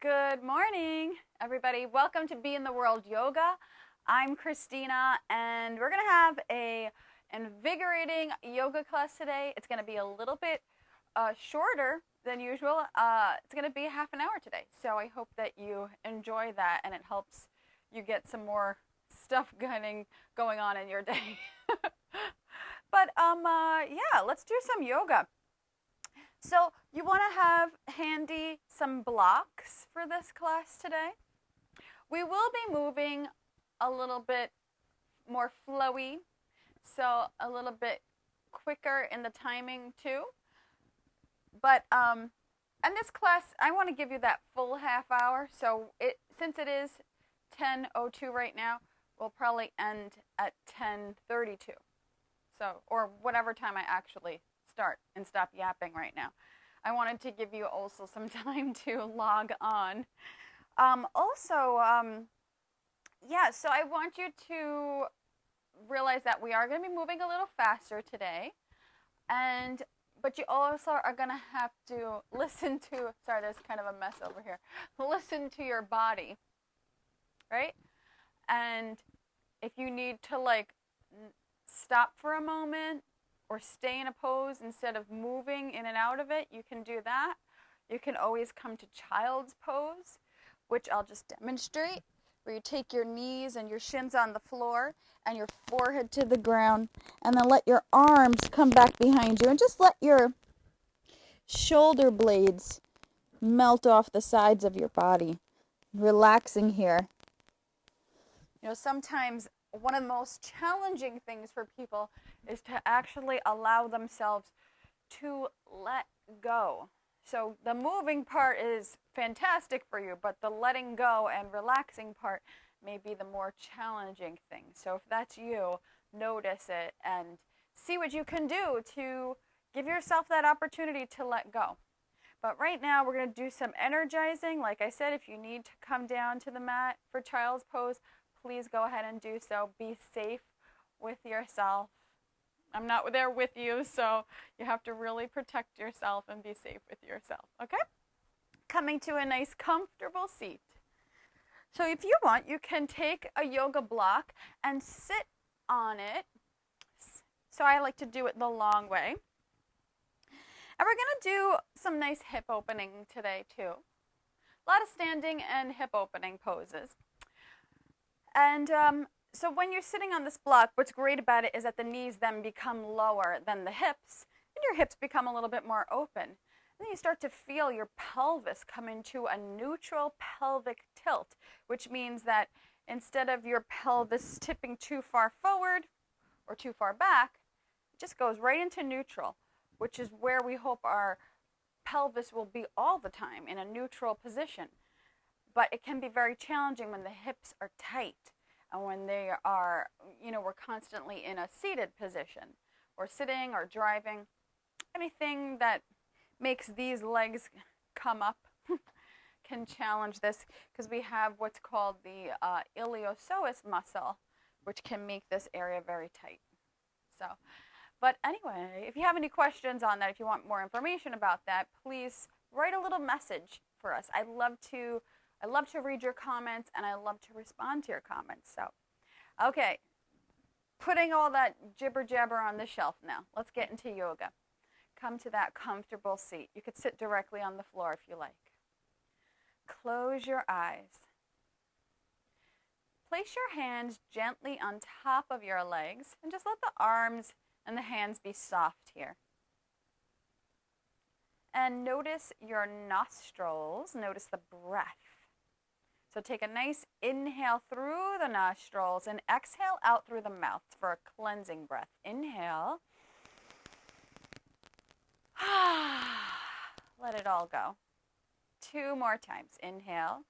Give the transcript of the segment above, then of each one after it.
Good morning, everybody. Welcome to Be in the World Yoga. I'm Christina, and we're going to have a invigorating yoga class today. It's going to be a little bit shorter than usual. It's going to be half an hour today, so I hope that you enjoy that and it helps you get some more stuff going on in your day. But yeah, let's do some yoga. So you want to have handy some blocks for this class today. We will be moving a little bit more flowy, so a little bit quicker in the timing too. But in this class, I want to give you that full half hour. So since it is 10:02 right now, we'll probably end at 10:32. So, or whatever time I actually start and stop yapping right now. I wanted to give you also some time to log on. Yeah, so I want you to realize that we are going to be moving a little faster today. But you also are going to have to listen to, sorry, there's kind of a mess over here. Listen to your body, right? And if you need to stop for a moment or stay in a pose instead of moving in and out of it, you can do that. You can always come to child's pose, which I'll just demonstrate, where you take your knees and your shins on the floor and your forehead to the ground, and then let your arms come back behind you and just let your shoulder blades melt off the sides of your body, relaxing here. You know, sometimes one of the most challenging things for people is to actually allow themselves to let go. So the moving part is fantastic for you, but the letting go and relaxing part may be the more challenging thing. So if that's you, notice it and see what you can do to give yourself that opportunity to let go. But right now we're going to do some energizing. Like I said, if you need to come down to the mat for child's pose, please go ahead and do so. Be safe with yourself. I'm not there with you, so you have to really protect yourself and be safe with yourself, okay? Coming to a nice comfortable seat. So if you want, you can take a yoga block and sit on it. So I like to do it the long way. And we're going to do some nice hip opening today too. A lot of standing and hip opening poses. And so when you're sitting on this block, what's great about it is that the knees then become lower than the hips, and your hips become a little bit more open. And then you start to feel your pelvis come into a neutral pelvic tilt, which means that instead of your pelvis tipping too far forward or too far back, it just goes right into neutral, which is where we hope our pelvis will be all the time, in a neutral position. But it can be very challenging when the hips are tight and when they are, we're constantly in a seated position or sitting or driving. Anything that makes these legs come up can challenge this, because we have what's called the iliopsoas muscle, which can make this area very tight. But anyway, if you have any questions on that, if you want more information about that, please write a little message for us. I love to read your comments, and I love to respond to your comments. So, okay, putting all that jibber jabber on the shelf now. Let's get into yoga. Come to that comfortable seat. You could sit directly on the floor if you like. Close your eyes. Place your hands gently on top of your legs, and just let the arms and the hands be soft here. And notice your nostrils. Notice the breath. So take a nice inhale through the nostrils and exhale out through the mouth for a cleansing breath. Inhale. Let it all go. 2 more times. Inhale.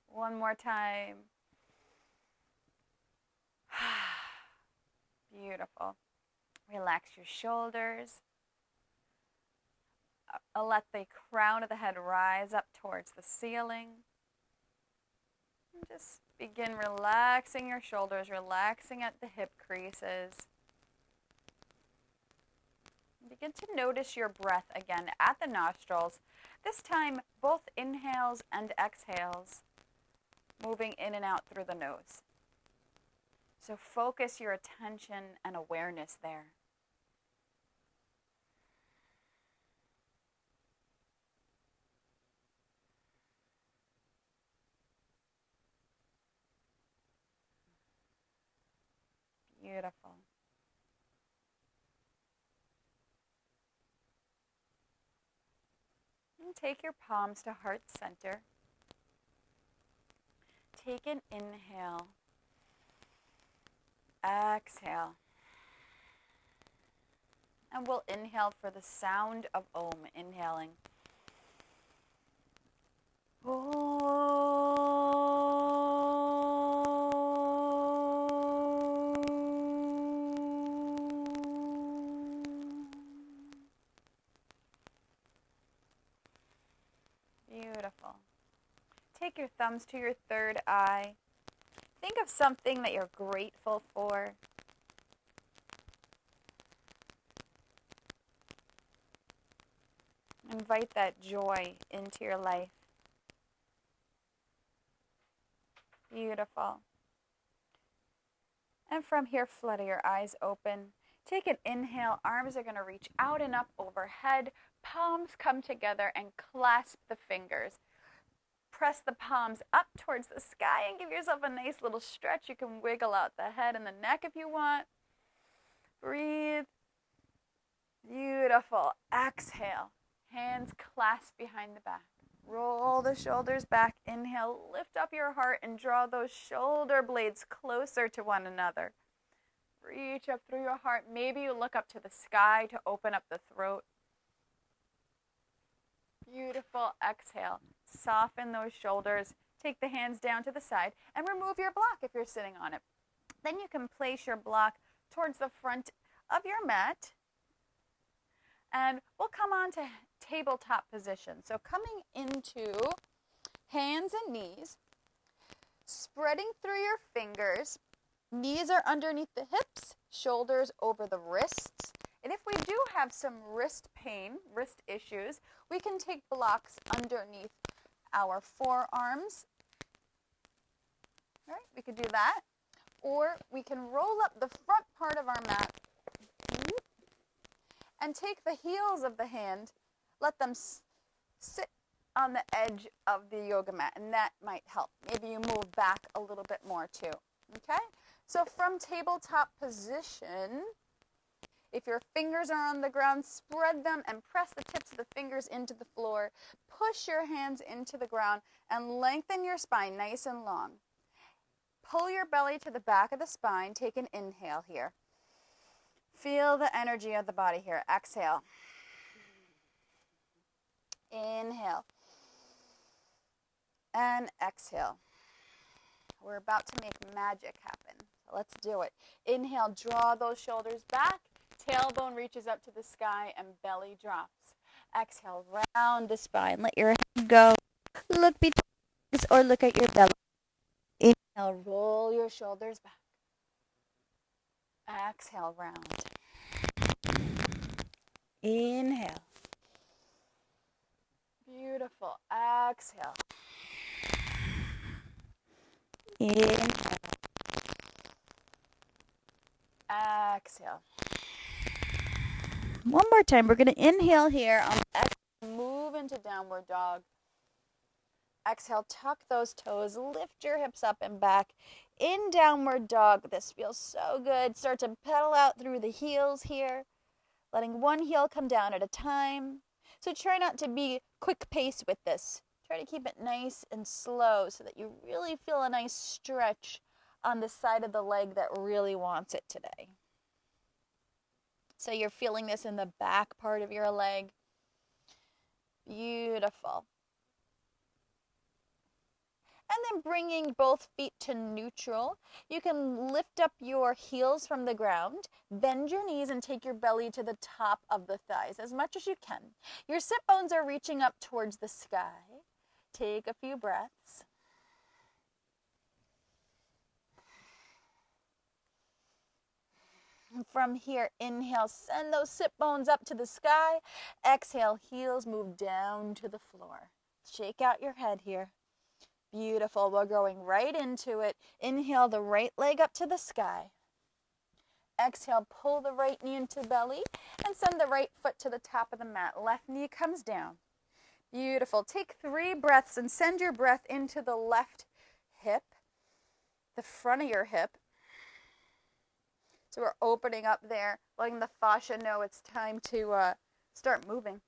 One more time. Beautiful. Relax your shoulders. Let the crown of the head rise up towards the ceiling. And just begin relaxing your shoulders, relaxing at the hip creases. Begin to notice your breath again at the nostrils. This time, both inhales and exhales, moving in and out through the nose. So focus your attention and awareness there. Beautiful. And take your palms to heart center. Take an inhale. Exhale. And we'll inhale for the sound of Om. Inhaling. Beautiful. Take your thumbs to your third eye. Think of something that you're grateful for. Invite that joy into your life. Beautiful. And from here, flutter your eyes open. Take an inhale. Arms are going to reach out and up overhead. Palms come together and clasp the fingers. Press the palms up towards the sky and give yourself a nice little stretch. You can wiggle out the head and the neck if you want. Breathe. Beautiful. Exhale. Hands clasped behind the back. Roll the shoulders back. Inhale. Lift up your heart and draw those shoulder blades closer to one another. Reach up through your heart. Maybe you look up to the sky to open up the throat. Beautiful. Exhale. Soften those shoulders. Take the hands down to the side and remove your block if you're sitting on it. Then you can place your block towards the front of your mat. And we'll come on to tabletop position. So coming into hands and knees, spreading through your fingers. Knees are underneath the hips, shoulders over the wrists. And if we do have some wrist pain, wrist issues, we can take blocks underneath our forearms. All right, we could do that. Or we can roll up the front part of our mat and take the heels of the hand, let them sit on the edge of the yoga mat, and that might help. Maybe you move back a little bit more too, okay? So from tabletop position, if your fingers are on the ground, spread them and press the tips of the fingers into the floor. Push your hands into the ground and lengthen your spine nice and long. Pull your belly to the back of the spine. Take an inhale here. Feel the energy of the body here. Exhale. Inhale. And exhale. We're about to make magic happen. So let's do it. Inhale, draw those shoulders back. Tailbone reaches up to the sky and belly drops. Exhale, round the spine. Let your head go. Look between your legs or look at your belly. Inhale, roll your shoulders back. Exhale, round. Inhale. Beautiful. Exhale. Inhale. Exhale. One more time. We're going to inhale here. Move into downward dog. Exhale, tuck those toes. Lift your hips up and back. In downward dog. This feels so good. Start to pedal out through the heels here. Letting one heel come down at a time. So try not to be quick pace with this. Try to keep it nice and slow so that you really feel a nice stretch on the side of the leg that really wants it today. So you're feeling this in the back part of your leg. Beautiful. And then bringing both feet to neutral. You can lift up your heels from the ground, bend your knees and take your belly to the top of the thighs as much as you can. Your sit bones are reaching up towards the sky. Take a few breaths. From here, inhale, send those sit bones up to the sky. Exhale, heels move down to the floor. Shake out your head here. Beautiful. We're going right into it. Inhale the right leg up to the sky. Exhale, pull the right knee into the belly and send the right foot to the top of the mat. Left knee comes down. Beautiful. Take 3 breaths and send your breath into the left hip, the front of your hip. So we're opening up there, letting the fascia know it's time to start moving.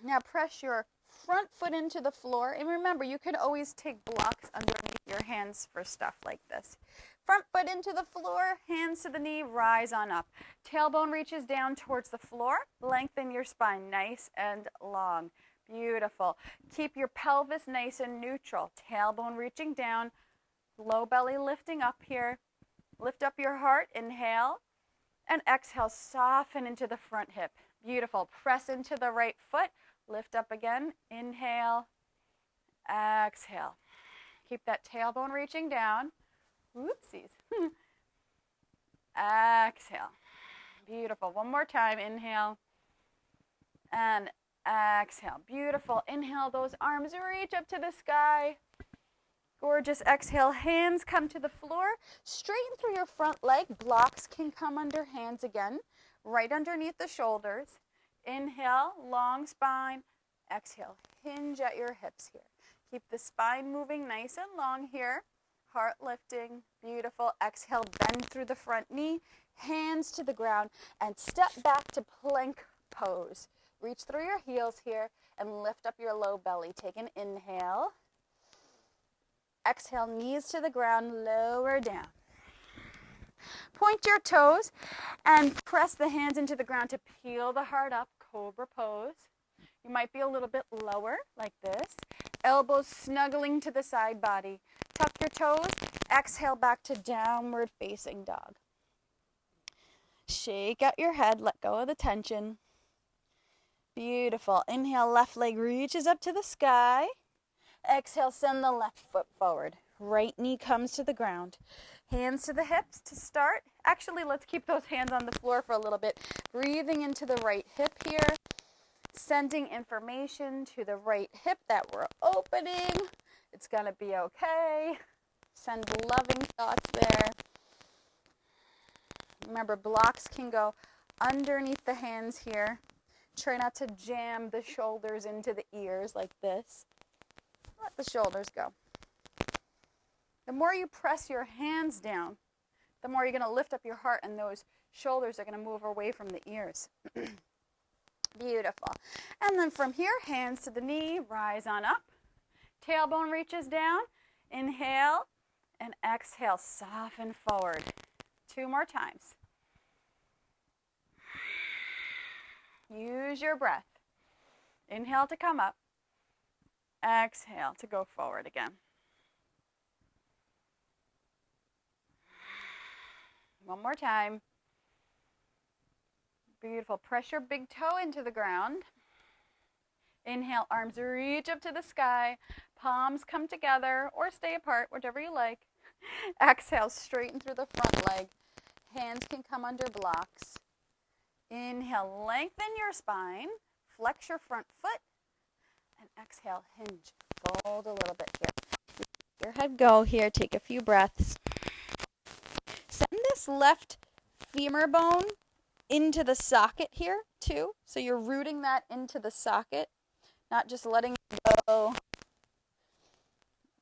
Now press your front foot into the floor. And remember, you can always take blocks underneath your hands for stuff like this. Front foot into the floor, hands to the knee, rise on up. Tailbone reaches down towards the floor. Lengthen your spine, nice and long. Beautiful. Keep your pelvis nice and neutral. Tailbone reaching down, low belly lifting up here. Lift up your heart, inhale, and exhale, soften into the front hip. Beautiful. Press into the right foot. Lift up again. Inhale. Exhale. Keep that tailbone reaching down. Whoopsies. Exhale. Beautiful. One more time. Inhale. And exhale. Beautiful. Inhale. Those arms reach up to the sky. Gorgeous. Exhale. Hands come to the floor. Straighten through your front leg. Blocks can come under hands again. Right underneath the shoulders. Inhale, long spine. Exhale, hinge at your hips here. Keep the spine moving nice and long here. Heart lifting, beautiful. Exhale, bend through the front knee, hands to the ground, and step back to plank pose. Reach through your heels here and lift up your low belly. Take an inhale. Exhale, knees to the ground, lower down. Point your toes and press the hands into the ground to peel the heart up, cobra pose. You might be a little bit lower, like this. Elbows snuggling to the side body. Tuck your toes. Exhale back to downward facing dog. Shake out your head. Let go of the tension. Beautiful. Inhale, left leg reaches up to the sky. Exhale, send the left foot forward. Right knee comes to the ground. Hands to the hips to start. Actually, let's keep those hands on the floor for a little bit. Breathing into the right hip here. Sending information to the right hip that we're opening. It's going to be okay. Send loving thoughts there. Remember, blocks can go underneath the hands here. Try not to jam the shoulders into the ears like this. Let the shoulders go. The more you press your hands down, the more you're going to lift up your heart, and those shoulders are going to move away from the ears. Beautiful. And then from here, hands to the knee, rise on up. Tailbone reaches down. Inhale and exhale, soften forward. 2 more times. Use your breath. Inhale to come up. Exhale to go forward again. One more time. Beautiful. Press your big toe into the ground. Inhale, arms reach up to the sky. Palms come together or stay apart, whichever you like. Exhale, straighten through the front leg. Hands can come under blocks. Inhale, lengthen your spine. Flex your front foot. And exhale, hinge. Fold a little bit here. Let your head go here. Take a few breaths. Send this left femur bone into the socket here too. So you're rooting that into the socket, not just letting it go.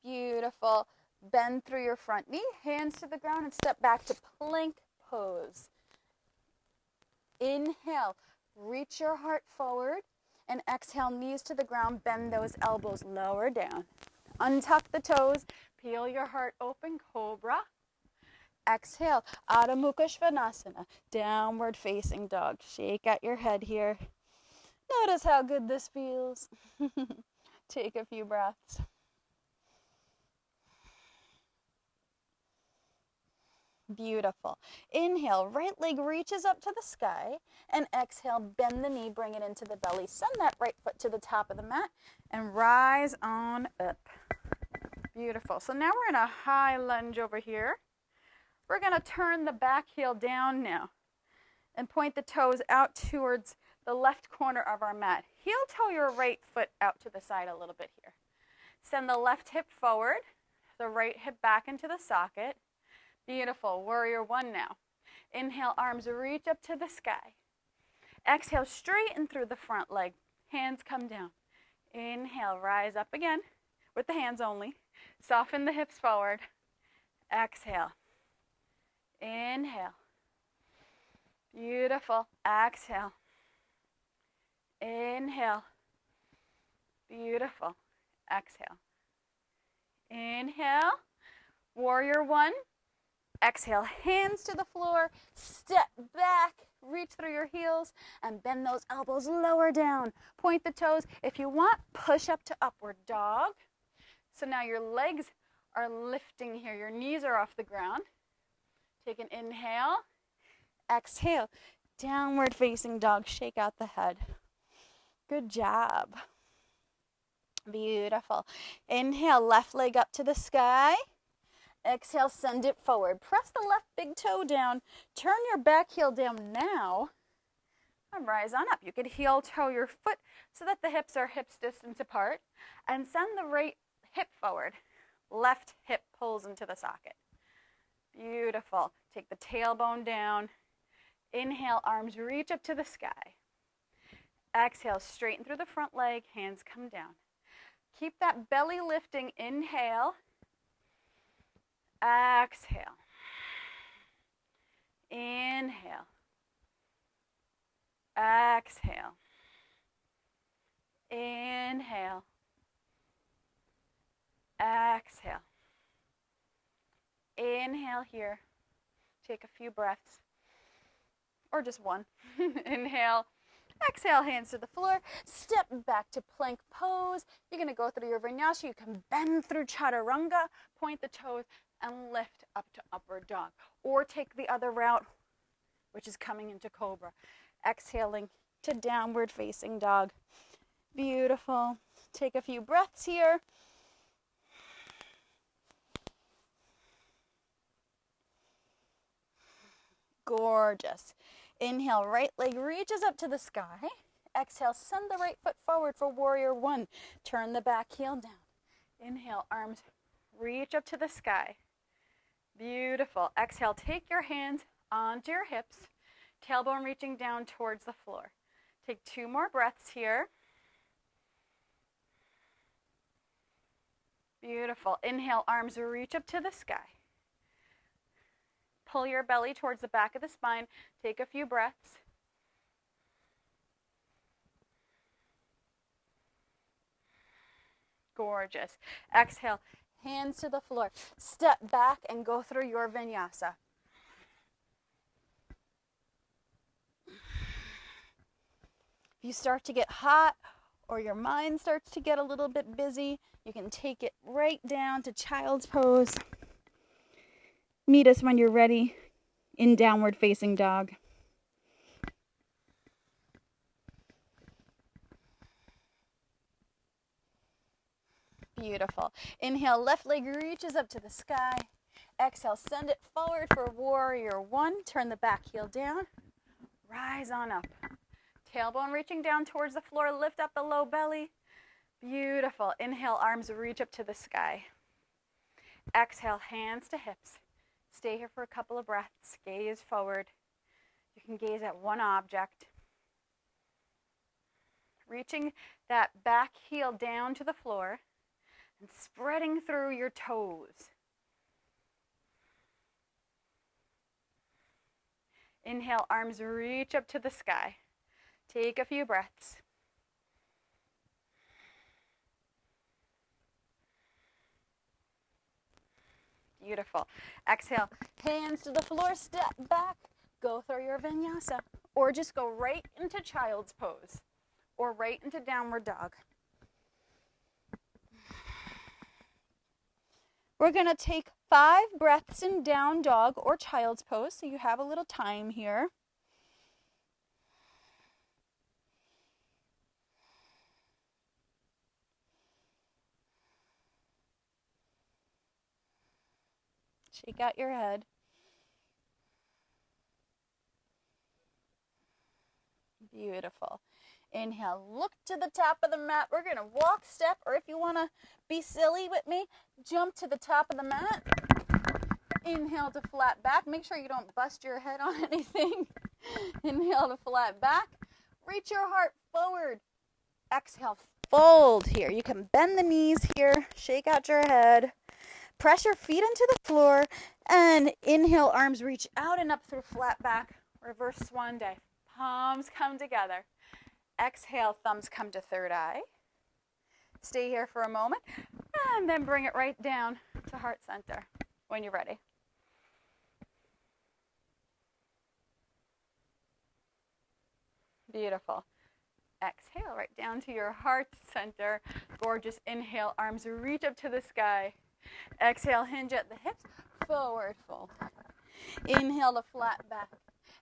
Beautiful. Bend through your front knee, hands to the ground, and step back to plank pose. Inhale, reach your heart forward, and exhale, knees to the ground, bend those elbows lower down. Untuck the toes, peel your heart open, cobra. Exhale, Adho Mukha Svanasana, downward facing dog. Shake out your head here. Notice how good this feels. Take a few breaths. Beautiful. Inhale, right leg reaches up to the sky, and exhale, bend the knee, bring it into the belly. Send that right foot to the top of the mat and rise on up. Beautiful. So now we're in a high lunge over here. We're going to turn the back heel down now and point the toes out towards the left corner of our mat. Heel toe your right foot out to the side a little bit here. Send the left hip forward, the right hip back into the socket. Beautiful. Warrior one now. Inhale, arms reach up to the sky. Exhale, straighten through the front leg. Hands come down. Inhale, rise up again with the hands only. Soften the hips forward. Exhale. Inhale. Beautiful. Exhale. Inhale. Beautiful. Exhale. Inhale. Warrior one. Exhale, hands to the floor. Step back. Reach through your heels and bend those elbows lower down. Point the toes. If you want, push up to upward dog. So now your legs are lifting here. Your knees are off the ground. Take an inhale. Exhale. Downward facing dog. Shake out the head. Good job. Beautiful. Inhale, left leg up to the sky. Exhale, send it forward. Press the left big toe down. Turn your back heel down now. And rise on up. You could heel toe your foot so that the hips are hips distance apart. And send the right hip forward. Left hip pulls into the socket. Beautiful. Take the tailbone down. Inhale, arms reach up to the sky. Exhale, straighten through the front leg. Hands come down. Keep that belly lifting. Inhale. Exhale. Inhale. Exhale. Inhale. Exhale. Inhale here. Take a few breaths. Or just one. Inhale. Exhale, hands to the floor. Step back to plank pose. You're going to go through your vinyasa. You can bend through chaturanga. Point the toes and lift up to upward dog. Or take the other route, which is coming into cobra. Exhaling to downward facing dog. Beautiful. Take a few breaths here. Gorgeous. Inhale, right leg reaches up to the sky. Exhale, send the right foot forward for warrior one. Turn the back heel down. Inhale, arms reach up to the sky. Beautiful. Exhale, take your hands onto your hips. Tailbone reaching down towards the floor. Take 2 more breaths here. Beautiful. Inhale, arms reach up to the sky. Pull your belly towards the back of the spine. Take a few breaths. Gorgeous. Exhale, hands to the floor. Step back and go through your vinyasa. If you start to get hot or your mind starts to get a little bit busy, you can take it right down to child's pose. Meet us when you're ready in downward facing dog. Beautiful. Inhale, left leg reaches up to the sky. Exhale, send it forward for warrior one. Turn the back heel down. Rise on up. Tailbone reaching down towards the floor. Lift up the low belly. Beautiful. Inhale, arms reach up to the sky. Exhale, hands to hips. Stay here for a couple of breaths. Gaze forward. You can gaze at one object. Reaching that back heel down to the floor and spreading through your toes. Inhale, arms reach up to the sky. Take a few breaths. Beautiful. Exhale, hands to the floor, step back, go through your vinyasa, or just go right into child's pose, or right into downward dog. We're going to take 5 breaths in down dog or child's pose, so you have a little time here. Shake out your head. Beautiful. Inhale, look to the top of the mat. We're going to walk, step, or if you want to be silly with me, jump to the top of the mat. Inhale to flat back. Make sure you don't bust your head on anything. Inhale to flat back. Reach your heart forward. Exhale, fold here. You can bend the knees here. Shake out your head. Press your feet into the floor. And inhale, arms reach out and up through flat back. Reverse swan dive. Palms come together. Exhale, thumbs come to third eye. Stay here for a moment. And then bring it right down to heart center when you're ready. Beautiful. Exhale right down to your heart center. Gorgeous. Inhale, arms reach up to the sky. Exhale, hinge at the hips. Forward fold. Inhale to flat back.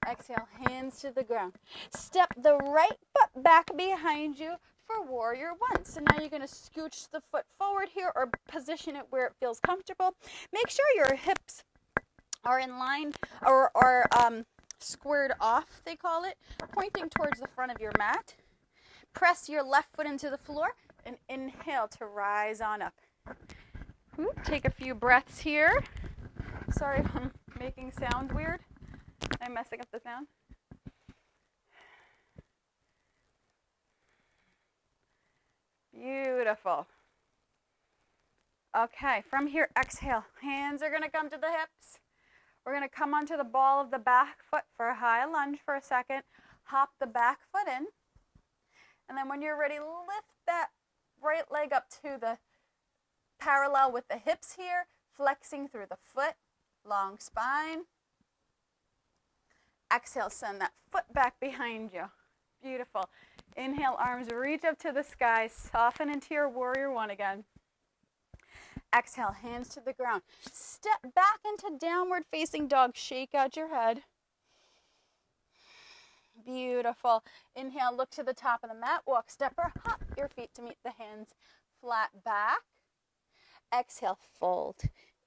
Exhale, hands to the ground. Step the right foot back behind you for Warrior One. So now you're going to scooch the foot forward here or position it where it feels comfortable. Make sure your hips are in line or squared off, they call it, pointing towards the front of your mat. Press your left foot into the floor and inhale to rise on up. Take a few breaths here. Sorry if I'm making sound weird. I'm messing up the sound. Beautiful. Okay, from here, exhale. Hands are going to come to the hips. We're going to come onto the ball of the back foot for a high lunge for a second. Hop the back foot in. And then when you're ready, lift that right leg up to the parallel with the hips here, flexing through the foot, long spine. Exhale, send that foot back behind you. Beautiful. Inhale, arms reach up to the sky. Soften into your Warrior One again. Exhale, hands to the ground. Step back into downward facing dog. Shake out your head. Beautiful. Inhale, look to the top of the mat. Walk, step, or hop your feet to meet the hands. Flat back. Exhale, fold.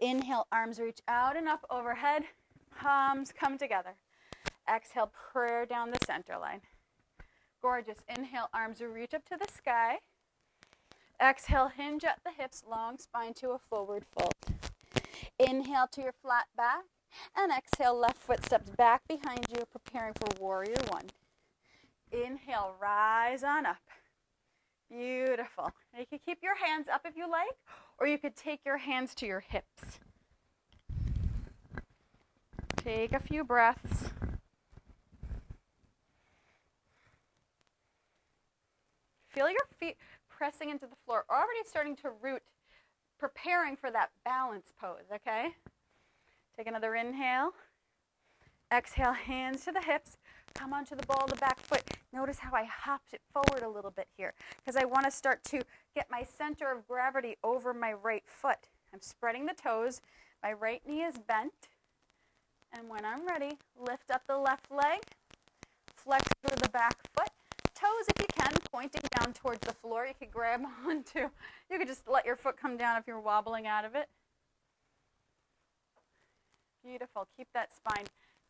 Inhale, arms reach out and up overhead. Palms come together. Exhale, prayer down the center line. Gorgeous. Inhale, arms reach up to the sky. Exhale, hinge at the hips, long spine to a forward fold. Inhale to your flat back. And exhale, left foot steps back behind you, preparing for Warrior One. Inhale, rise on up. Beautiful. You can keep your hands up if you like, or you could take your hands to your hips. Take a few breaths. Feel your feet pressing into the floor, already starting to root, preparing for that balance pose, okay? Take another inhale. Exhale, hands to the hips. Come onto the ball of the back foot. Notice how I hopped it forward a little bit here because I want to start to get my center of gravity over my right foot. I'm spreading the toes. My right knee is bent. And when I'm ready, lift up the left leg. Flex through the back foot. Toes, if you can, pointing down towards the floor. You could grab onto. You could just let your foot come down if you're wobbling out of it. Beautiful. Keep that spine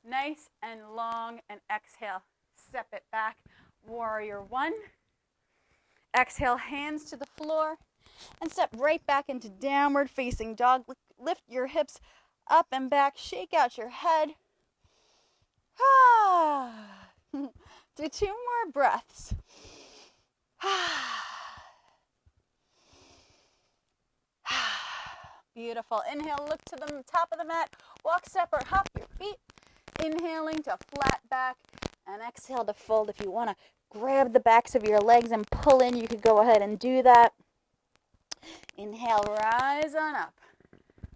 nice and long, and exhale. Step it back. Warrior One. Exhale, hands to the floor, and step right back into downward facing dog. Lift your hips up and back. Shake out your head. Do 2 more breaths. Beautiful. Inhale, look to the top of the mat. Walk, step, or hop your feet. Inhaling to flat back. And exhale to fold. If you want to grab the backs of your legs and pull in, you could go ahead and do that. Inhale, rise on up.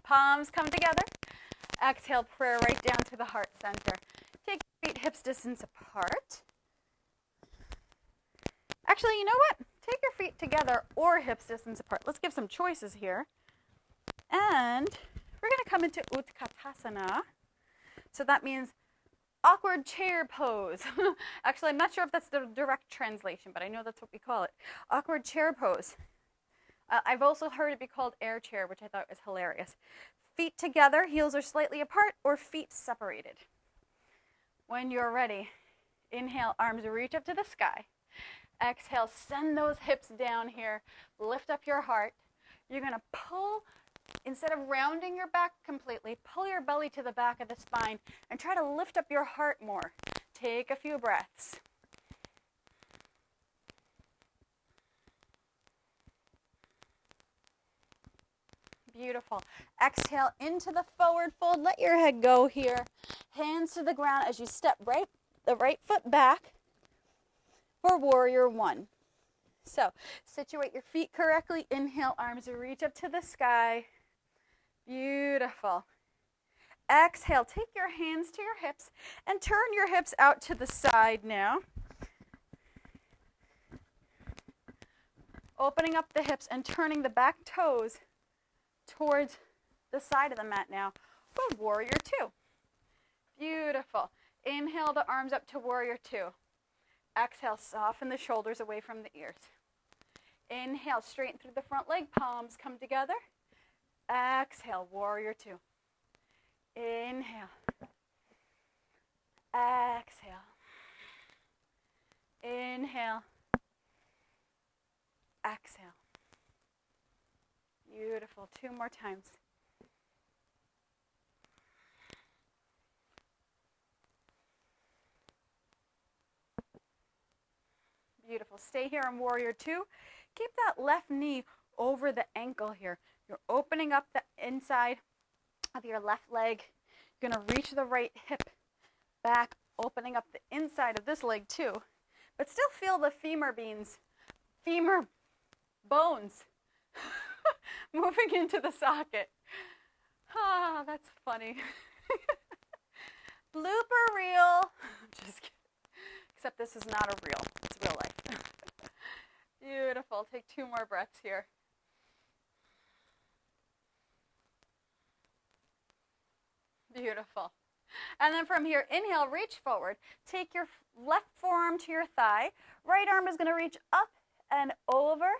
Palms come together. Exhale, prayer right down to the heart center. Take your feet hips distance apart. Actually, you know what? Take your feet together or hips distance apart. Let's give some choices here. And we're going to come into Utkatasana. So that means awkward chair pose. Actually, I'm not sure if that's the direct translation, but I know that's what we call it. Awkward chair pose. I've also heard it be called air chair, which I thought was hilarious. Feet together, heels are slightly apart, or feet separated. When you're ready, inhale, arms reach up to the sky. Exhale, send those hips down here. Lift up your heart. You're going to pull, instead of rounding your back completely, pull your belly to the back of the spine and try to lift up your heart more. Take a few breaths. Beautiful. Exhale into the forward fold. Let your head go here. Hands to the ground as you step the right foot back for Warrior One. So situate your feet correctly. Inhale, arms reach up to the sky. Beautiful. Exhale, take your hands to your hips and turn your hips out to the side now. Opening up the hips and turning the back toes towards the side of the mat now for Warrior Two. Beautiful. Inhale the arms up to Warrior Two. Exhale, soften the shoulders away from the ears. Inhale, straighten through the front leg, palms come together. Exhale, Warrior Two. Inhale. Exhale. Inhale. Exhale. Beautiful. 2 more times. Beautiful. Stay here in Warrior Two. Keep that left knee over the ankle here. You're opening up the inside of your left leg. You're going to reach the right hip back, opening up the inside of this leg too. But still feel the femur bones moving into the socket. Ah, that's funny. Blooper reel. Just kidding. Except this is not a reel. It's real life. Beautiful. Take 2 more breaths here. Beautiful. And then from here, inhale, reach forward. Take your left forearm to your thigh. Right arm is going to reach up and over.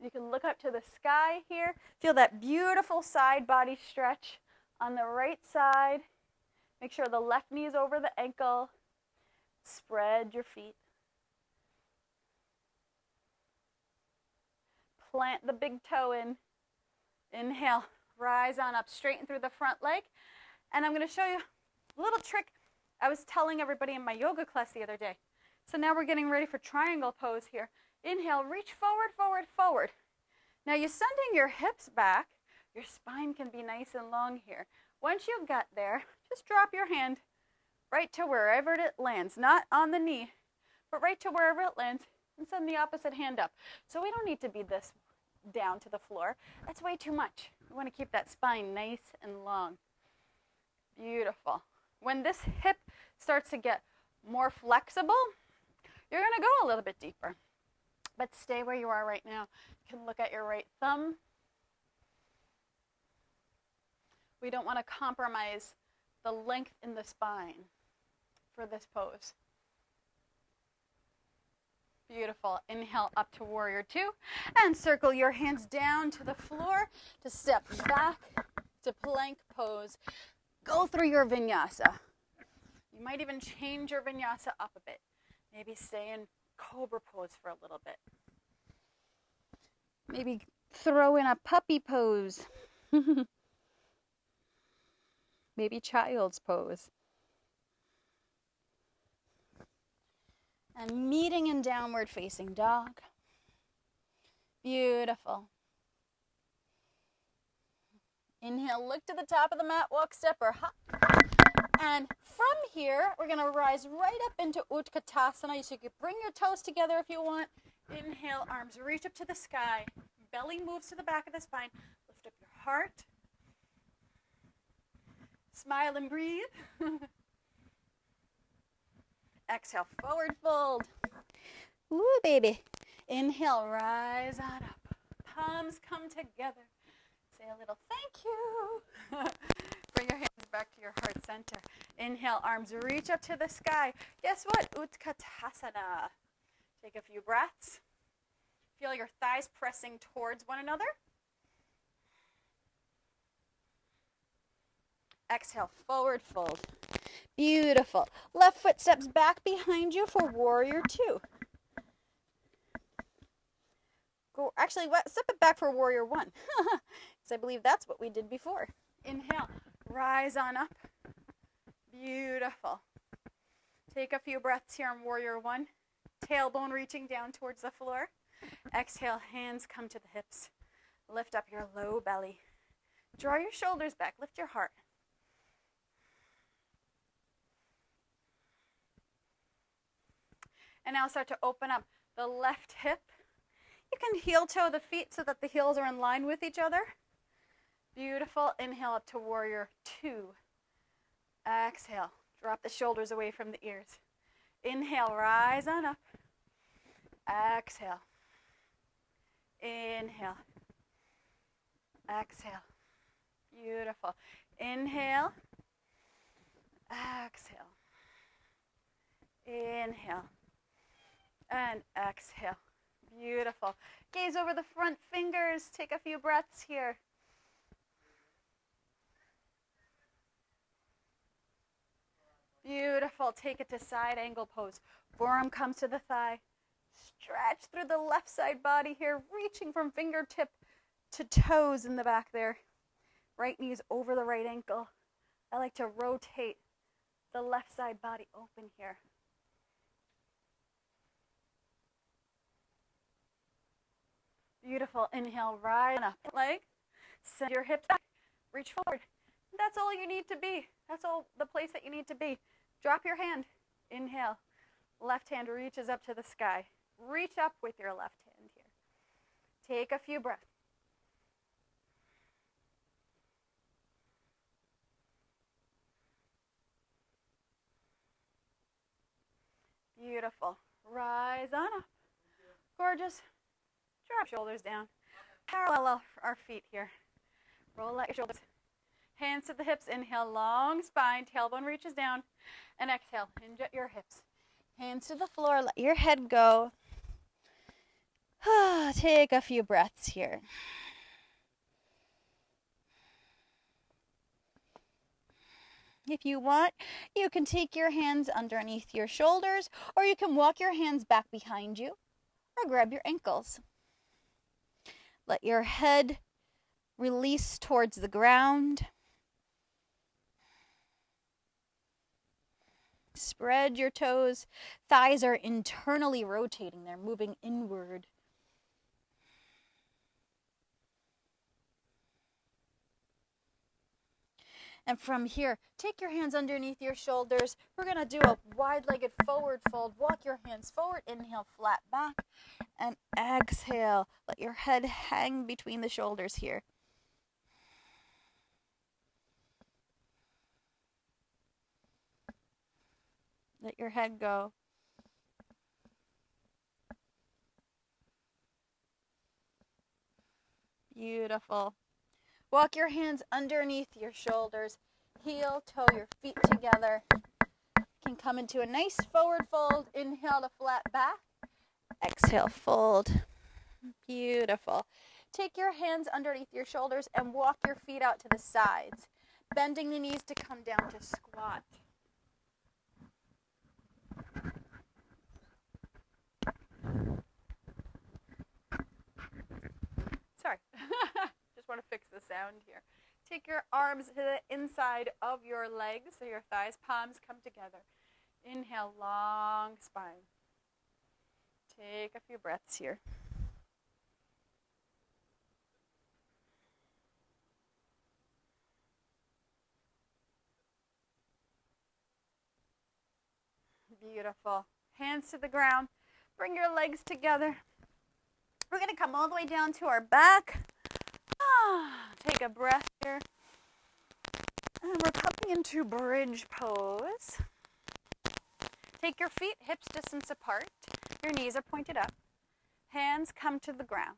You can look up to the sky here. Feel that beautiful side body stretch on the right side. Make sure the left knee is over the ankle. Spread your feet. Plant the big toe in. Inhale, rise on up, straighten through the front leg. And I'm going to show you a little trick I was telling everybody in my yoga class the other day. So now we're getting ready for triangle pose here. Inhale, reach forward, forward, forward. Now you're sending your hips back. Your spine can be nice and long here. Once you get there, just drop your hand right to wherever it lands. Not on the knee, but right to wherever it lands. And send the opposite hand up. So we don't need to be this down to the floor. That's way too much. We want to keep that spine nice and long. Beautiful. When this hip starts to get more flexible, you're going to go a little bit deeper. But stay where you are right now. You can look at your right thumb. We don't want to compromise the length in the spine for this pose. Beautiful. Inhale up to Warrior Two. And circle your hands down to the floor to step back to plank pose. Go through your vinyasa. You might even change your vinyasa up a bit. Maybe stay in cobra pose for a little bit. Maybe throw in a puppy pose. Maybe child's pose. And meeting in downward facing dog. Beautiful. Inhale, look to the top of the mat, walk, step, or hop. And from here, we're going to rise right up into Utkatasana. So you can bring your toes together if you want. Inhale, arms reach up to the sky. Belly moves to the back of the spine. Lift up your heart. Smile and breathe. Exhale, forward fold. Woo, baby. Inhale, rise on up. Palms come together. Say a little thank you. Bring your hands back to your heart center. Inhale, arms reach up to the sky. Guess what? Utkatasana. Take a few breaths. Feel your thighs pressing towards one another. Exhale, forward fold. Beautiful. Left foot steps back behind you for Warrior 2. Go, actually, step it back for Warrior 1. Because I believe that's what we did before. Inhale, rise on up. Beautiful. Take a few breaths here on Warrior 1. Tailbone reaching down towards the floor. Exhale, hands come to the hips. Lift up your low belly. Draw your shoulders back. Lift your heart. And now start to open up the left hip. You can heel toe the feet so that the heels are in line with each other. Beautiful. Inhale up to Warrior 2. Exhale. Drop the shoulders away from the ears. Inhale, rise on up. Exhale. Inhale. Exhale. Beautiful. Inhale. Exhale. Inhale. And exhale. Beautiful. Gaze over the front fingers. Take a few breaths here. Beautiful. Take it to side angle pose. Forearm comes to the thigh. Stretch through the left side body here, reaching from fingertip to toes in the back there. Right knee is over the right ankle. I like to rotate the left side body open here. Beautiful. Inhale, rise up. Leg. Send your hips back. Reach forward. That's all you need to be. That's all the place that you need to be. Drop your hand. Inhale. Left hand reaches up to the sky. Reach up with your left hand here. Take a few breaths. Beautiful. Rise on up. Gorgeous. Drop shoulders down. Parallel our feet here. Roll out your shoulders. Hands to the hips. Inhale, long spine. Tailbone reaches down. And exhale, hinge at your hips. Hands to the floor. Let your head go. Take a few breaths here. If you want, you can take your hands underneath your shoulders, or you can walk your hands back behind you, or grab your ankles. Let your head release towards the ground. Spread your toes. Thighs are internally rotating. They're moving inward. And from here, take your hands underneath your shoulders. We're going to do a wide-legged forward fold. Walk your hands forward. Inhale, flat back. And exhale. Let your head hang between the shoulders here. Let your head go. Beautiful. Walk your hands underneath your shoulders. Heel, toe your feet together. You can come into a nice forward fold. Inhale to flat back. Exhale, fold. Beautiful. Take your hands underneath your shoulders and walk your feet out to the sides, bending the knees to come down to squat. Sorry. Just want to fix the sound here. Take your arms to the inside of your legs so your thighs, palms come together. Inhale, long spine. Take a few breaths here. Beautiful. Hands to the ground. Bring your legs together. We're going to come all the way down to our back. Take a breath here. And we're coming into bridge pose. Take your feet hips distance apart. Your knees are pointed up. Hands come to the ground.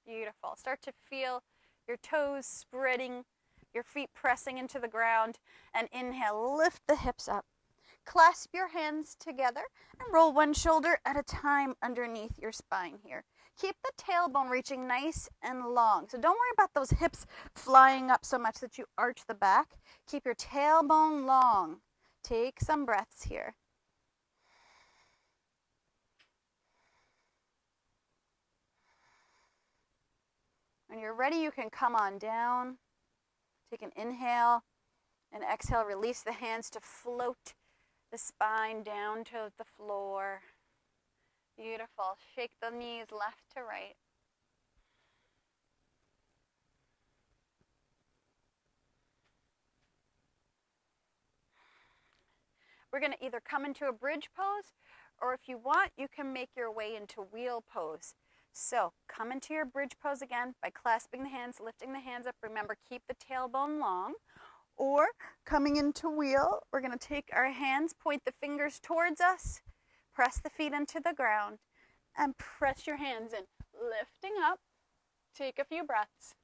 Beautiful. Start to feel your toes spreading, your feet pressing into the ground. And inhale, lift the hips up. Clasp your hands together and roll one shoulder at a time underneath your spine here. Keep the tailbone reaching nice and long. So don't worry about those hips flying up so much that you arch the back. Keep your tailbone long. Take some breaths here. When you're ready, you can come on down. Take an inhale and exhale. Release the hands to float the spine down to the floor. Beautiful. Shake the knees left to right. We're going to either come into a bridge pose, or if you want, you can make your way into wheel pose. So come into your bridge pose again by clasping the hands, lifting the hands up. Remember, keep the tailbone long. Or coming into wheel, we're going to take our hands, point the fingers towards us, press the feet into the ground, and press your hands in. Lifting up, take a few breaths.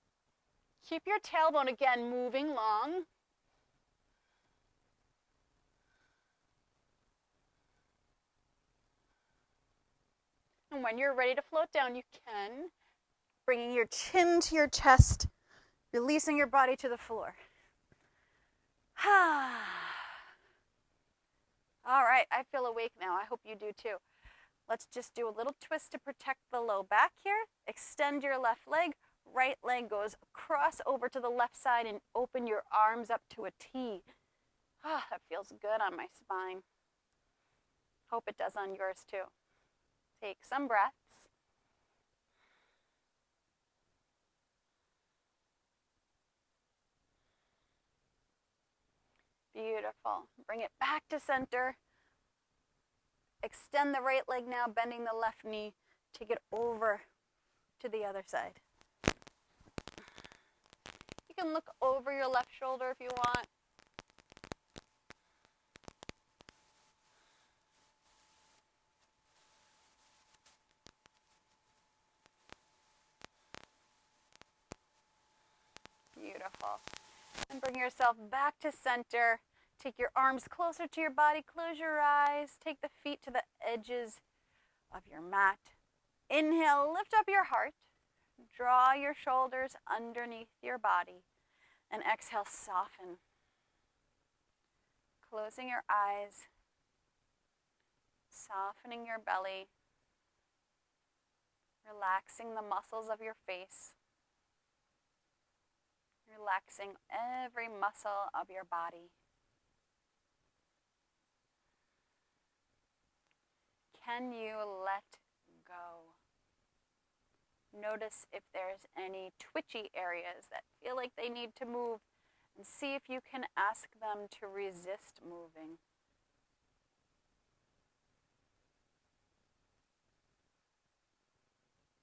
Keep your tailbone again moving long. And when you're ready to float down, you can, bringing your chin to your chest, releasing your body to the floor. All right, I feel awake now. I hope you do too. Let's just do a little twist to protect the low back here. Extend your left leg. Right leg goes across over to the left side and open your arms up to a T. That feels good on my spine. Hope it does on yours too. Take some breaths. Beautiful. Bring it back to center. Extend the right leg now, bending the left knee. Take it over to the other side. You can look over your left shoulder if you want. Beautiful. And bring yourself back to center. Take your arms closer to your body. Close your eyes. Take the feet to the edges of your mat. Inhale, lift up your heart. Draw your shoulders underneath your body. And exhale, soften. Closing your eyes. Softening your belly. Relaxing the muscles of your face. Relaxing every muscle of your body. Can you let go? Notice if there's any twitchy areas that feel like they need to move, and see if you can ask them to resist moving.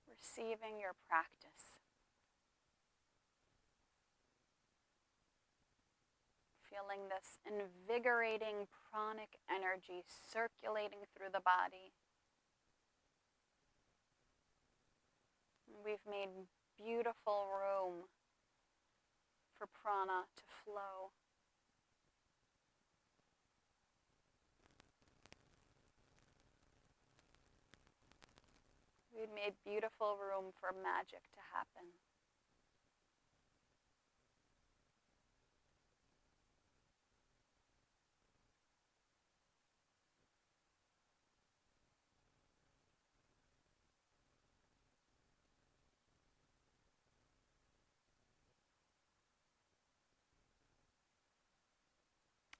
Receiving your practice. Feeling this invigorating pranic energy circulating through the body. We've made beautiful room for prana to flow. We've made beautiful room for magic to happen.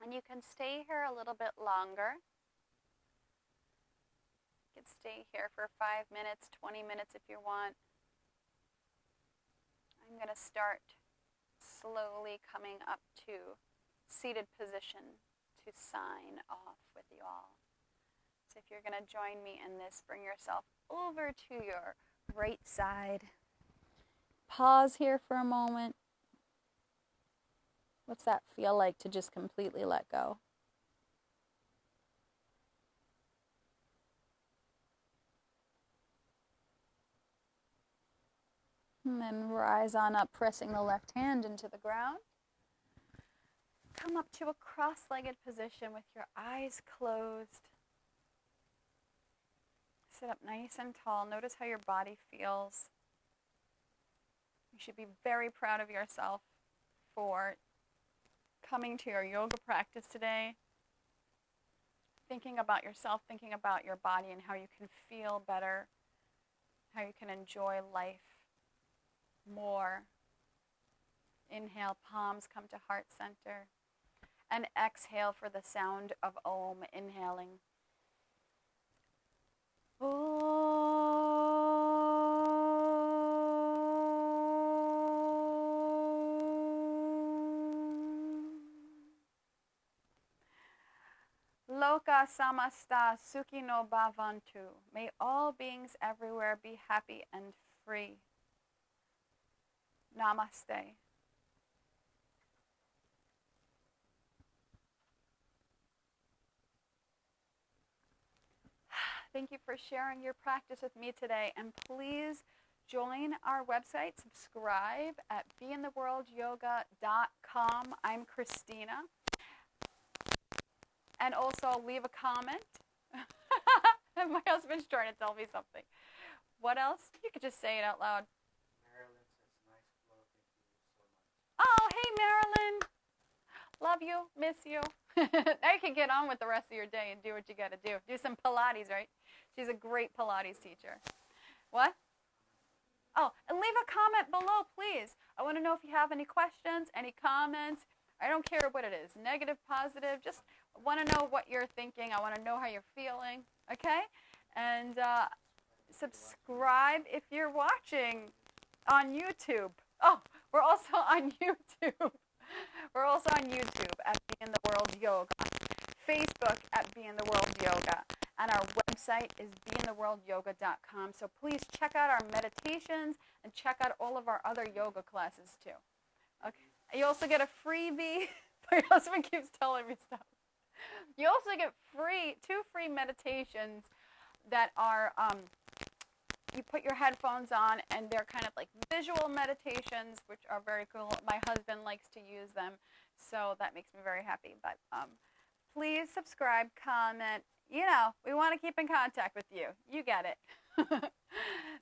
And you can stay here a little bit longer. You can stay here for 5 minutes, 20 minutes if you want. I'm going to start slowly coming up to seated position to sign off with you all. So if you're going to join me in this, bring yourself over to your right side. Pause here for a moment. What's that feel like to just completely let go? And then rise on up, pressing the left hand into the ground. Come up to a cross-legged position with your eyes closed. Sit up nice and tall. Notice how your body feels. You should be very proud of yourself for coming to your yoga practice today, thinking about yourself, thinking about your body and how you can feel better, how you can enjoy life more. Inhale, palms come to heart center. And exhale for the sound of Om, inhaling. Loka samasta sukhino bhavantu. May all beings everywhere be happy and free. Namaste. Thank you for sharing your practice with me today. And please join our website, subscribe at beintheworldyoga.com. I'm Christina. And also leave a comment. My husband's trying to tell me something. What else? You could just say it out loud. Marilyn says, nice flow, thank you so much. Oh, hey, Marilyn. Love you, miss you. Now you can get on with the rest of your day and do what you got to do. Do some Pilates, right? She's a great Pilates teacher. What? Oh, and leave a comment below, please. I want to know if you have any questions, any comments. I don't care what it is, negative, positive. Just want to know what you're thinking. I want to know how you're feeling, okay? And subscribe if you're watching on YouTube. Oh, we're also on YouTube. We're also on YouTube at Be in the World Yoga, Facebook at Be in the World Yoga, and our website is beintheworldyoga.com. So please check out our meditations and check out all of our other yoga classes too. Okay. You also get a freebie. My husband keeps telling me stuff. You also get two free meditations that are, you put your headphones on and they're kind of like visual meditations, which are very cool. My husband likes to use them, so that makes me very happy. But please subscribe, comment. You know, we want to keep in contact with you. You get it.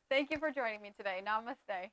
Thank you for joining me today. Namaste.